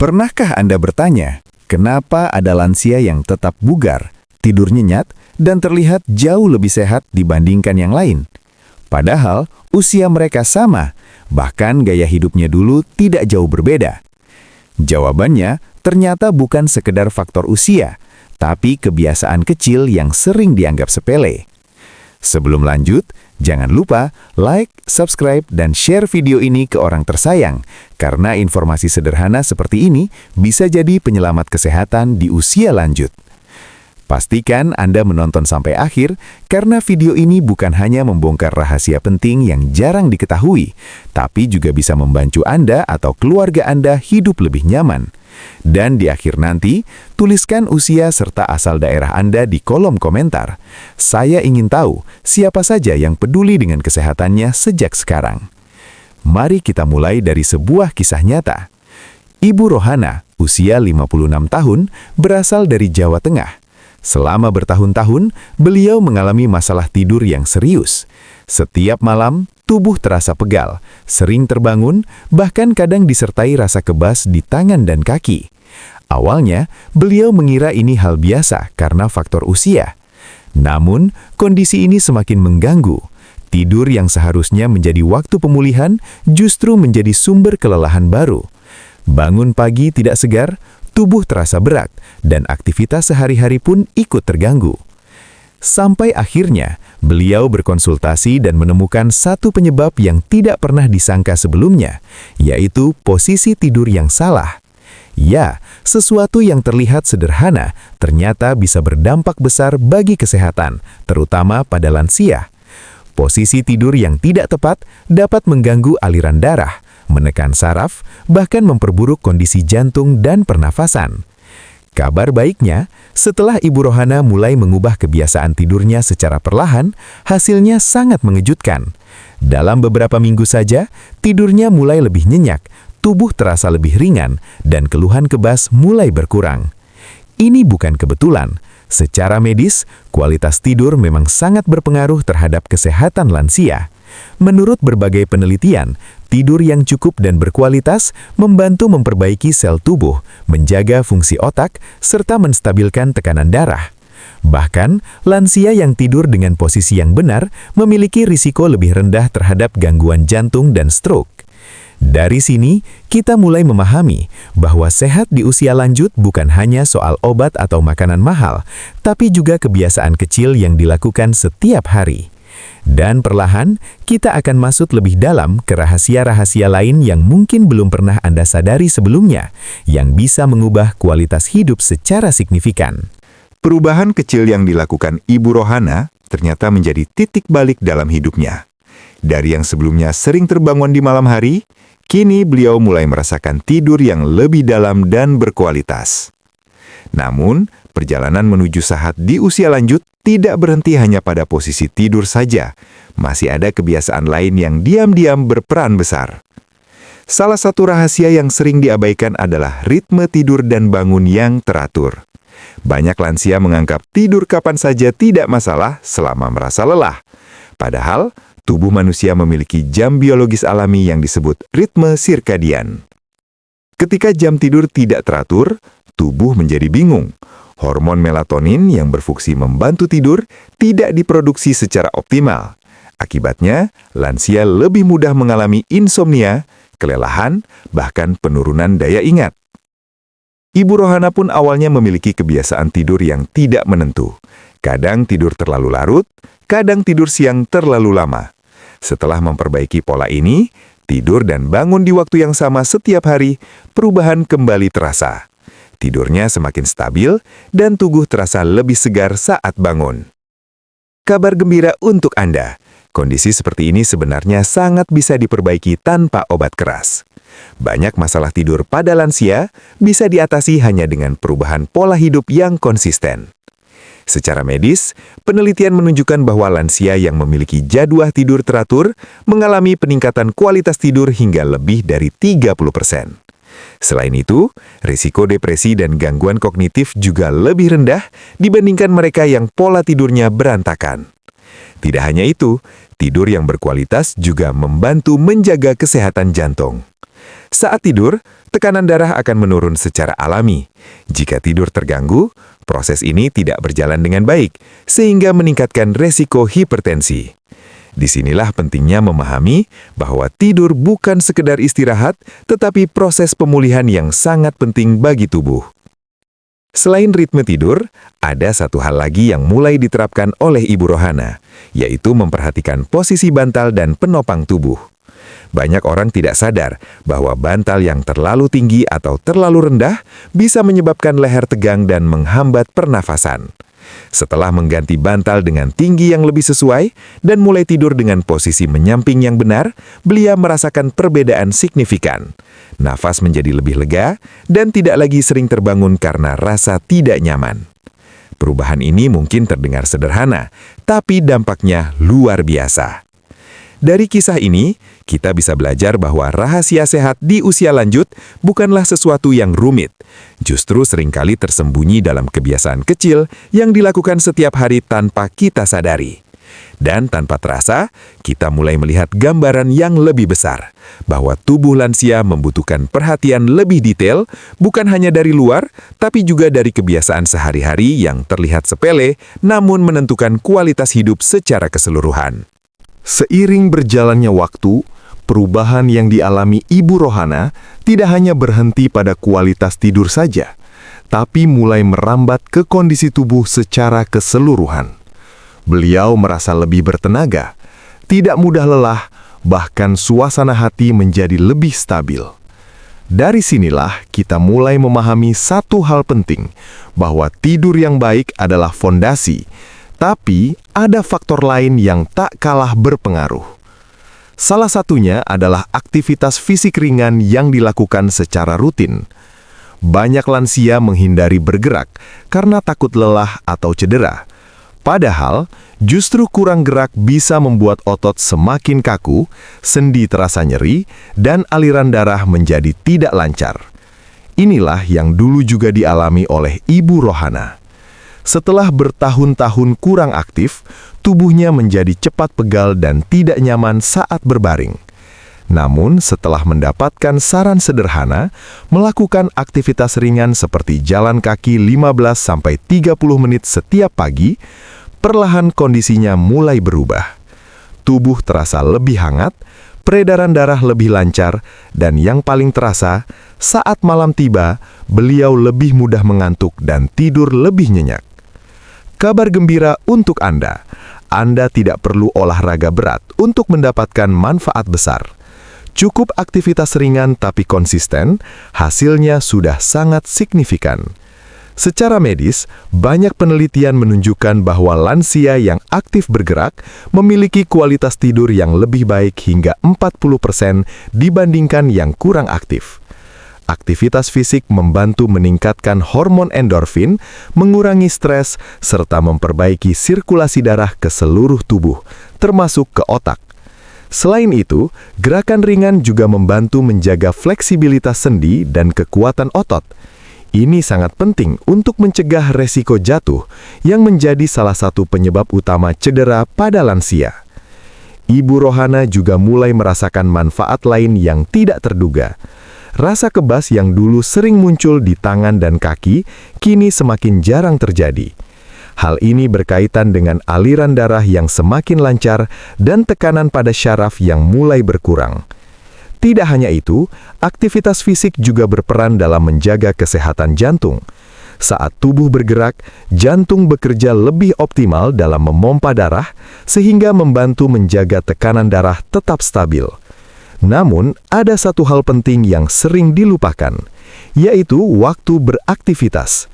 Pernahkah Anda bertanya, kenapa ada lansia yang tetap bugar, tidur nyenyak, dan terlihat jauh lebih sehat dibandingkan yang lain? Padahal usia mereka sama, bahkan gaya hidupnya dulu tidak jauh berbeda. Jawabannya ternyata bukan sekedar faktor usia, tapi kebiasaan kecil yang sering dianggap sepele. Sebelum lanjut, jangan lupa like, subscribe, dan share video ini ke orang tersayang, karena informasi sederhana seperti ini bisa jadi penyelamat kesehatan di usia lanjut. Pastikan Anda menonton sampai akhir, karena video ini bukan hanya membongkar rahasia penting yang jarang diketahui, tapi juga bisa membantu Anda atau keluarga Anda hidup lebih nyaman. Dan di akhir nanti, tuliskan usia serta asal daerah Anda di kolom komentar. Saya ingin tahu siapa saja yang peduli dengan kesehatannya sejak sekarang. Mari kita mulai dari sebuah kisah nyata. Ibu Rohana, usia 56 tahun, berasal dari Jawa Tengah. Selama bertahun-tahun, beliau mengalami masalah tidur yang serius. Setiap malam, tubuh terasa pegal, sering terbangun, bahkan kadang disertai rasa kebas di tangan dan kaki. Awalnya, beliau mengira ini hal biasa karena faktor usia. Namun, kondisi ini semakin mengganggu. Tidur yang seharusnya menjadi waktu pemulihan justru menjadi sumber kelelahan baru. Bangun pagi tidak segar, tubuh terasa berat, dan aktivitas sehari-hari pun ikut terganggu. Sampai akhirnya, beliau berkonsultasi dan menemukan satu penyebab yang tidak pernah disangka sebelumnya, yaitu posisi tidur yang salah. Ya, sesuatu yang terlihat sederhana ternyata bisa berdampak besar bagi kesehatan, terutama pada lansia. Posisi tidur yang tidak tepat dapat mengganggu aliran darah, menekan saraf, bahkan memperburuk kondisi jantung dan pernafasan. Kabar baiknya, setelah Ibu Rohana mulai mengubah kebiasaan tidurnya secara perlahan, hasilnya sangat mengejutkan. Dalam beberapa minggu saja, tidurnya mulai lebih nyenyak, tubuh terasa lebih ringan, dan keluhan kebas mulai berkurang. Ini bukan kebetulan. Secara medis, kualitas tidur memang sangat berpengaruh terhadap kesehatan lansia. Menurut berbagai penelitian, tidur yang cukup dan berkualitas membantu memperbaiki sel tubuh, menjaga fungsi otak, serta menstabilkan tekanan darah. Bahkan, lansia yang tidur dengan posisi yang benar memiliki risiko lebih rendah terhadap gangguan jantung dan stroke. Dari sini, kita mulai memahami bahwa sehat di usia lanjut bukan hanya soal obat atau makanan mahal, tapi juga kebiasaan kecil yang dilakukan setiap hari. Dan perlahan, kita akan masuk lebih dalam ke rahasia-rahasia lain yang mungkin belum pernah Anda sadari sebelumnya, yang bisa mengubah kualitas hidup secara signifikan. Perubahan kecil yang dilakukan Ibu Rohana ternyata menjadi titik balik dalam hidupnya. Dari yang sebelumnya sering terbangun di malam hari, kini beliau mulai merasakan tidur yang lebih dalam dan berkualitas. Namun, perjalanan menuju sehat di usia lanjut tidak berhenti hanya pada posisi tidur saja. Masih ada kebiasaan lain yang diam-diam berperan besar. Salah satu rahasia yang sering diabaikan adalah ritme tidur dan bangun yang teratur. Banyak lansia menganggap tidur kapan saja tidak masalah selama merasa lelah. Padahal, tubuh manusia memiliki jam biologis alami yang disebut ritme sirkadian. Ketika jam tidur tidak teratur, tubuh menjadi bingung. Hormon melatonin yang berfungsi membantu tidur tidak diproduksi secara optimal. Akibatnya, lansia lebih mudah mengalami insomnia, kelelahan, bahkan penurunan daya ingat. Ibu Rohana pun awalnya memiliki kebiasaan tidur yang tidak menentu. Kadang tidur terlalu larut, kadang tidur siang terlalu lama. Setelah memperbaiki pola ini, tidur dan bangun di waktu yang sama setiap hari, perubahan kembali terasa. Tidurnya semakin stabil dan tubuh terasa lebih segar saat bangun. Kabar gembira untuk Anda. Kondisi seperti ini sebenarnya sangat bisa diperbaiki tanpa obat keras. Banyak masalah tidur pada lansia bisa diatasi hanya dengan perubahan pola hidup yang konsisten. Secara medis, penelitian menunjukkan bahwa lansia yang memiliki jadwal tidur teratur mengalami peningkatan kualitas tidur hingga lebih dari 30%. Selain itu, risiko depresi dan gangguan kognitif juga lebih rendah dibandingkan mereka yang pola tidurnya berantakan. Tidak hanya itu, tidur yang berkualitas juga membantu menjaga kesehatan jantung. Saat tidur, tekanan darah akan menurun secara alami. Jika tidur terganggu, proses ini tidak berjalan dengan baik, sehingga meningkatkan resiko hipertensi. Disinilah pentingnya memahami bahwa tidur bukan sekedar istirahat, tetapi proses pemulihan yang sangat penting bagi tubuh. Selain ritme tidur, ada satu hal lagi yang mulai diterapkan oleh Ibu Rohana, yaitu memperhatikan posisi bantal dan penopang tubuh. Banyak orang tidak sadar bahwa bantal yang terlalu tinggi atau terlalu rendah bisa menyebabkan leher tegang dan menghambat pernafasan. Setelah mengganti bantal dengan tinggi yang lebih sesuai dan mulai tidur dengan posisi menyamping yang benar, beliau merasakan perbedaan signifikan. Nafas menjadi lebih lega dan tidak lagi sering terbangun karena rasa tidak nyaman. Perubahan ini mungkin terdengar sederhana, tapi dampaknya luar biasa. Dari kisah ini, kita bisa belajar bahwa rahasia sehat di usia lanjut bukanlah sesuatu yang rumit. Justru seringkali tersembunyi dalam kebiasaan kecil yang dilakukan setiap hari tanpa kita sadari. Dan tanpa terasa, kita mulai melihat gambaran yang lebih besar, bahwa tubuh lansia membutuhkan perhatian lebih detail, bukan hanya dari luar, tapi juga dari kebiasaan sehari-hari yang terlihat sepele, namun menentukan kualitas hidup secara keseluruhan. Seiring berjalannya waktu, perubahan yang dialami Ibu Rohana tidak hanya berhenti pada kualitas tidur saja, tapi mulai merambat ke kondisi tubuh secara keseluruhan. Beliau merasa lebih bertenaga, tidak mudah lelah, bahkan suasana hati menjadi lebih stabil. Dari sinilah kita mulai memahami satu hal penting, bahwa tidur yang baik adalah fondasi, tapi ada faktor lain yang tak kalah berpengaruh. Salah satunya adalah aktivitas fisik ringan yang dilakukan secara rutin. Banyak lansia menghindari bergerak karena takut lelah atau cedera. Padahal, justru kurang gerak bisa membuat otot semakin kaku, sendi terasa nyeri, dan aliran darah menjadi tidak lancar. Inilah yang dulu juga dialami oleh Ibu Rohana. Setelah bertahun-tahun kurang aktif, tubuhnya menjadi cepat pegal dan tidak nyaman saat berbaring. Namun, setelah mendapatkan saran sederhana, melakukan aktivitas ringan seperti jalan kaki 15-30 menit setiap pagi, perlahan kondisinya mulai berubah. Tubuh terasa lebih hangat, peredaran darah lebih lancar, dan yang paling terasa, saat malam tiba, beliau lebih mudah mengantuk dan tidur lebih nyenyak. Kabar gembira untuk Anda. Anda tidak perlu olahraga berat untuk mendapatkan manfaat besar. Cukup aktivitas ringan tapi konsisten, hasilnya sudah sangat signifikan. Secara medis, banyak penelitian menunjukkan bahwa lansia yang aktif bergerak memiliki kualitas tidur yang lebih baik hingga 40% dibandingkan yang kurang aktif. Aktivitas fisik membantu meningkatkan hormon endorfin, mengurangi stres, serta memperbaiki sirkulasi darah ke seluruh tubuh, termasuk ke otak. Selain itu, gerakan ringan juga membantu menjaga fleksibilitas sendi dan kekuatan otot. Ini sangat penting untuk mencegah resiko jatuh, yang menjadi salah satu penyebab utama cedera pada lansia. Ibu Rohana juga mulai merasakan manfaat lain yang tidak terduga. Rasa kebas yang dulu sering muncul di tangan dan kaki, kini semakin jarang terjadi. Hal ini berkaitan dengan aliran darah yang semakin lancar dan tekanan pada syaraf yang mulai berkurang. Tidak hanya itu, aktivitas fisik juga berperan dalam menjaga kesehatan jantung. Saat tubuh bergerak, jantung bekerja lebih optimal dalam memompa darah, sehingga membantu menjaga tekanan darah tetap stabil. Namun, ada satu hal penting yang sering dilupakan, yaitu waktu beraktivitas.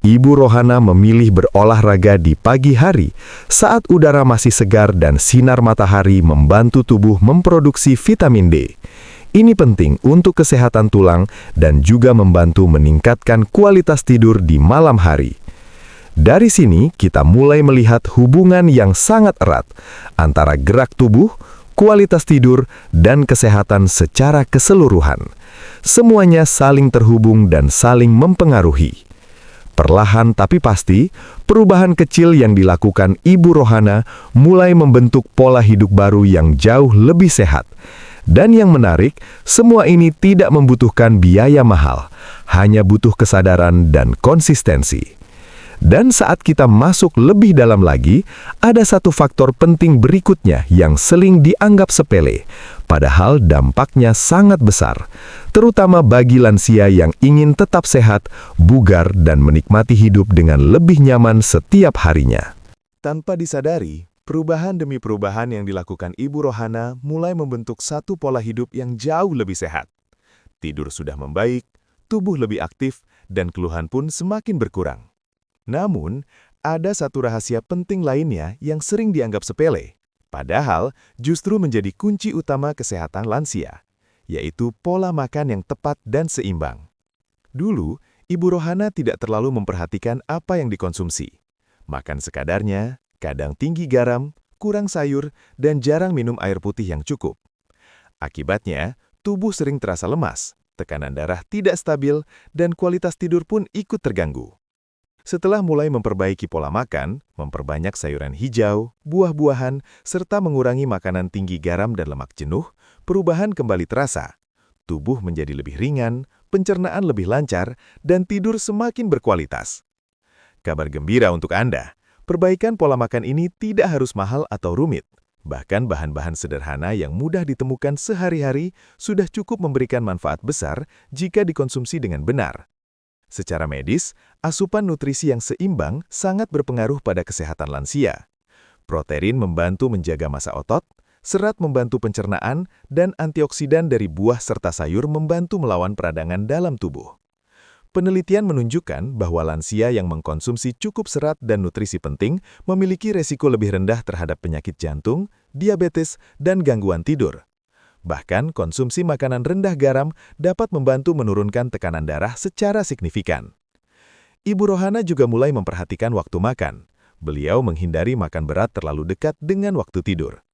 Ibu Rohana memilih berolahraga di pagi hari, saat udara masih segar dan sinar matahari membantu tubuh memproduksi vitamin D. Ini penting untuk kesehatan tulang dan juga membantu meningkatkan kualitas tidur di malam hari. Dari sini, kita mulai melihat hubungan yang sangat erat antara gerak tubuh, kualitas tidur, dan kesehatan secara keseluruhan. Semuanya saling terhubung dan saling mempengaruhi. Perlahan tapi pasti, perubahan kecil yang dilakukan Ibu Rohana mulai membentuk pola hidup baru yang jauh lebih sehat. Dan yang menarik, semua ini tidak membutuhkan biaya mahal, hanya butuh kesadaran dan konsistensi. Dan saat kita masuk lebih dalam lagi, ada satu faktor penting berikutnya yang sering dianggap sepele, padahal dampaknya sangat besar, terutama bagi lansia yang ingin tetap sehat, bugar, dan menikmati hidup dengan lebih nyaman setiap harinya. Tanpa disadari, perubahan demi perubahan yang dilakukan Ibu Rohana mulai membentuk satu pola hidup yang jauh lebih sehat. Tidur sudah membaik, tubuh lebih aktif, dan keluhan pun semakin berkurang. Namun, ada satu rahasia penting lainnya yang sering dianggap sepele, padahal justru menjadi kunci utama kesehatan lansia, yaitu pola makan yang tepat dan seimbang. Dulu, Ibu Rohana tidak terlalu memperhatikan apa yang dikonsumsi. Makan sekadarnya, kadang tinggi garam, kurang sayur, dan jarang minum air putih yang cukup. Akibatnya, tubuh sering terasa lemas, tekanan darah tidak stabil, dan kualitas tidur pun ikut terganggu. Setelah mulai memperbaiki pola makan, memperbanyak sayuran hijau, buah-buahan, serta mengurangi makanan tinggi garam dan lemak jenuh, perubahan kembali terasa. Tubuh menjadi lebih ringan, pencernaan lebih lancar, dan tidur semakin berkualitas. Kabar gembira untuk Anda, perbaikan pola makan ini tidak harus mahal atau rumit. Bahkan bahan-bahan sederhana yang mudah ditemukan sehari-hari sudah cukup memberikan manfaat besar jika dikonsumsi dengan benar. Secara medis, asupan nutrisi yang seimbang sangat berpengaruh pada kesehatan lansia. Protein membantu menjaga massa otot, serat membantu pencernaan, dan antioksidan dari buah serta sayur membantu melawan peradangan dalam tubuh. Penelitian menunjukkan bahwa lansia yang mengkonsumsi cukup serat dan nutrisi penting memiliki resiko lebih rendah terhadap penyakit jantung, diabetes, dan gangguan tidur. Bahkan, konsumsi makanan rendah garam dapat membantu menurunkan tekanan darah secara signifikan. Ibu Rohana juga mulai memperhatikan waktu makan. Beliau menghindari makan berat terlalu dekat dengan waktu tidur.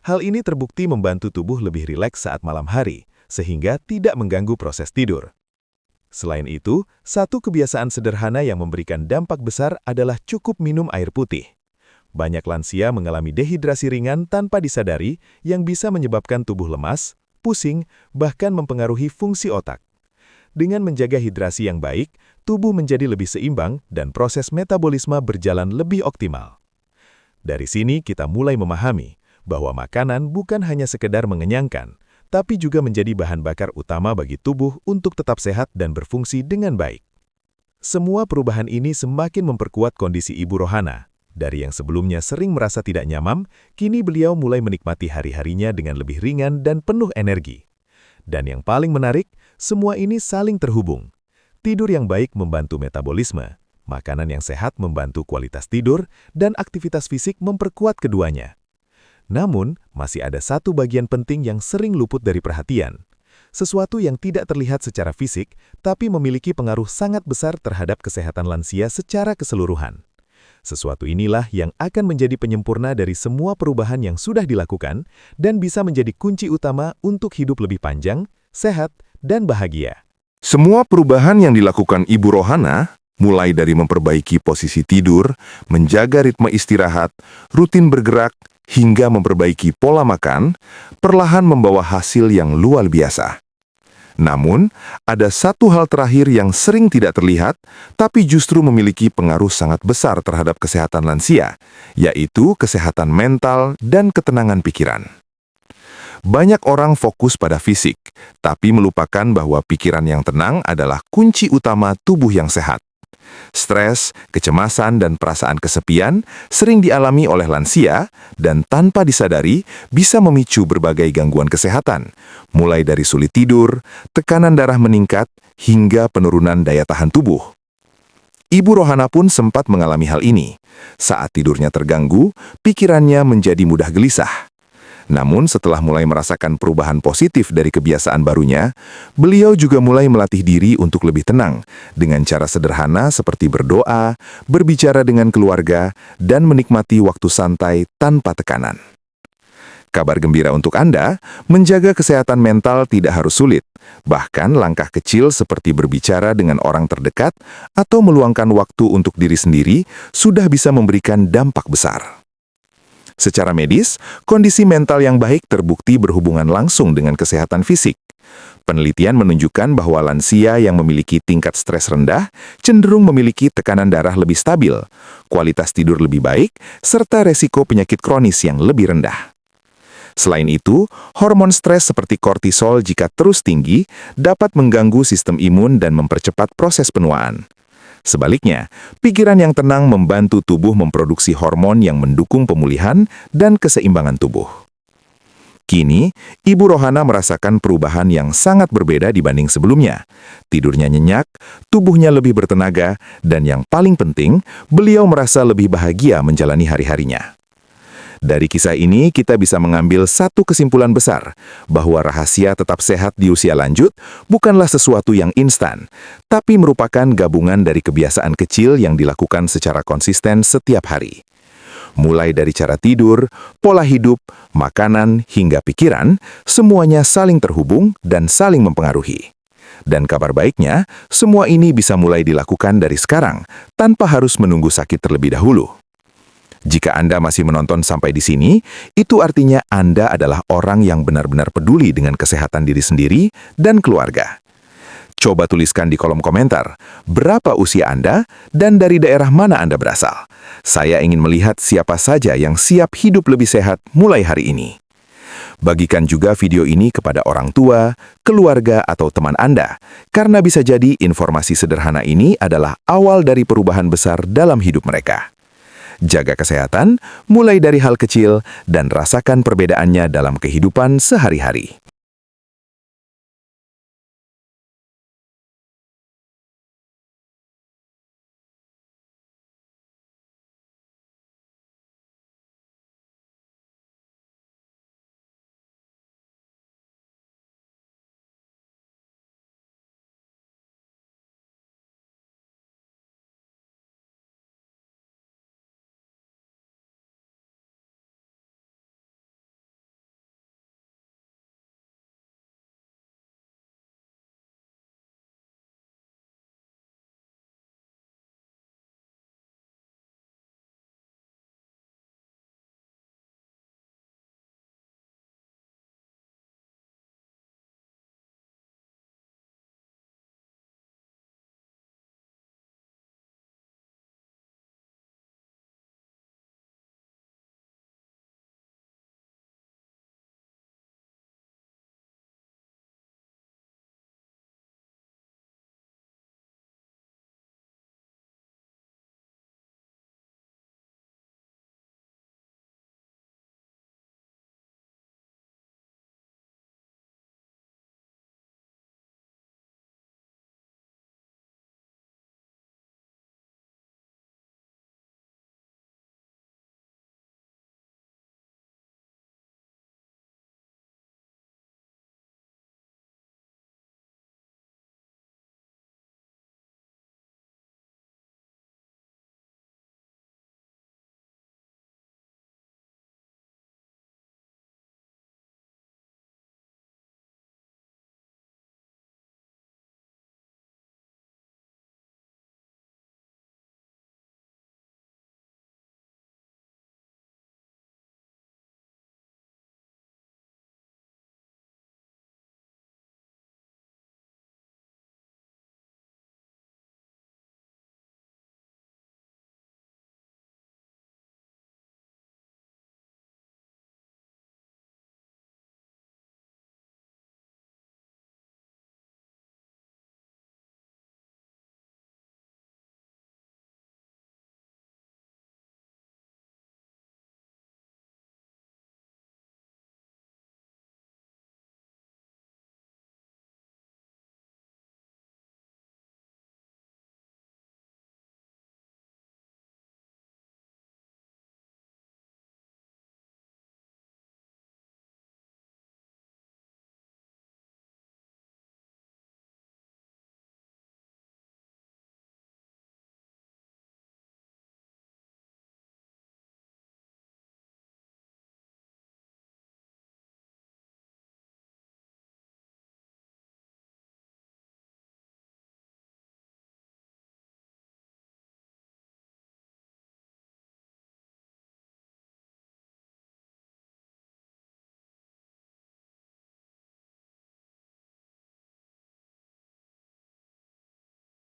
Hal ini terbukti membantu tubuh lebih rileks saat malam hari, sehingga tidak mengganggu proses tidur. Selain itu, satu kebiasaan sederhana yang memberikan dampak besar adalah cukup minum air putih. Banyak lansia mengalami dehidrasi ringan tanpa disadari yang bisa menyebabkan tubuh lemas, pusing, bahkan mempengaruhi fungsi otak. Dengan menjaga hidrasi yang baik, tubuh menjadi lebih seimbang dan proses metabolisme berjalan lebih optimal. Dari sini kita mulai memahami bahwa makanan bukan hanya sekedar mengenyangkan, tapi juga menjadi bahan bakar utama bagi tubuh untuk tetap sehat dan berfungsi dengan baik. Semua perubahan ini semakin memperkuat kondisi Ibu Rohana. Dari yang sebelumnya sering merasa tidak nyaman, kini beliau mulai menikmati hari-harinya dengan lebih ringan dan penuh energi. Dan yang paling menarik, semua ini saling terhubung. Tidur yang baik membantu metabolisme, makanan yang sehat membantu kualitas tidur, dan aktivitas fisik memperkuat keduanya. Namun, masih ada satu bagian penting yang sering luput dari perhatian. Sesuatu yang tidak terlihat secara fisik, tapi memiliki pengaruh sangat besar terhadap kesehatan lansia secara keseluruhan. Sesuatu inilah yang akan menjadi penyempurna dari semua perubahan yang sudah dilakukan dan bisa menjadi kunci utama untuk hidup lebih panjang, sehat, dan bahagia. Semua perubahan yang dilakukan Ibu Rohana, mulai dari memperbaiki posisi tidur, menjaga ritme istirahat, rutin bergerak, hingga memperbaiki pola makan, perlahan membawa hasil yang luar biasa. Namun, ada satu hal terakhir yang sering tidak terlihat, tapi justru memiliki pengaruh sangat besar terhadap kesehatan lansia, yaitu kesehatan mental dan ketenangan pikiran. Banyak orang fokus pada fisik, tapi melupakan bahwa pikiran yang tenang adalah kunci utama tubuh yang sehat. Stres, kecemasan, dan perasaan kesepian sering dialami oleh lansia dan tanpa disadari bisa memicu berbagai gangguan kesehatan, mulai dari sulit tidur, tekanan darah meningkat, hingga penurunan daya tahan tubuh. Ibu Rohana pun sempat mengalami hal ini. Saat tidurnya terganggu, pikirannya menjadi mudah gelisah. Namun setelah mulai merasakan perubahan positif dari kebiasaan barunya, beliau juga mulai melatih diri untuk lebih tenang dengan cara sederhana seperti berdoa, berbicara dengan keluarga, dan menikmati waktu santai tanpa tekanan. Kabar gembira untuk Anda, menjaga kesehatan mental tidak harus sulit. Bahkan langkah kecil seperti berbicara dengan orang terdekat atau meluangkan waktu untuk diri sendiri sudah bisa memberikan dampak besar. Secara medis, kondisi mental yang baik terbukti berhubungan langsung dengan kesehatan fisik. Penelitian menunjukkan bahwa lansia yang memiliki tingkat stres rendah cenderung memiliki tekanan darah lebih stabil, kualitas tidur lebih baik, serta resiko penyakit kronis yang lebih rendah. Selain itu, hormon stres seperti kortisol jika terus tinggi dapat mengganggu sistem imun dan mempercepat proses penuaan. Sebaliknya, pikiran yang tenang membantu tubuh memproduksi hormon yang mendukung pemulihan dan keseimbangan tubuh. Kini, Ibu Rohana merasakan perubahan yang sangat berbeda dibanding sebelumnya. Tidurnya nyenyak, tubuhnya lebih bertenaga, dan yang paling penting, beliau merasa lebih bahagia menjalani hari-harinya. Dari kisah ini, kita bisa mengambil satu kesimpulan besar, bahwa rahasia tetap sehat di usia lanjut bukanlah sesuatu yang instan, tapi merupakan gabungan dari kebiasaan kecil yang dilakukan secara konsisten setiap hari. Mulai dari cara tidur, pola hidup, makanan, hingga pikiran, semuanya saling terhubung dan saling mempengaruhi. Dan kabar baiknya, semua ini bisa mulai dilakukan dari sekarang, tanpa harus menunggu sakit terlebih dahulu. Jika Anda masih menonton sampai di sini, itu artinya Anda adalah orang yang benar-benar peduli dengan kesehatan diri sendiri dan keluarga. Coba tuliskan di kolom komentar, berapa usia Anda dan dari daerah mana Anda berasal. Saya ingin melihat siapa saja yang siap hidup lebih sehat mulai hari ini. Bagikan juga video ini kepada orang tua, keluarga, atau teman Anda, karena bisa jadi informasi sederhana ini adalah awal dari perubahan besar dalam hidup mereka. Jaga kesehatan, mulai dari hal kecil, dan rasakan perbedaannya dalam kehidupan sehari-hari.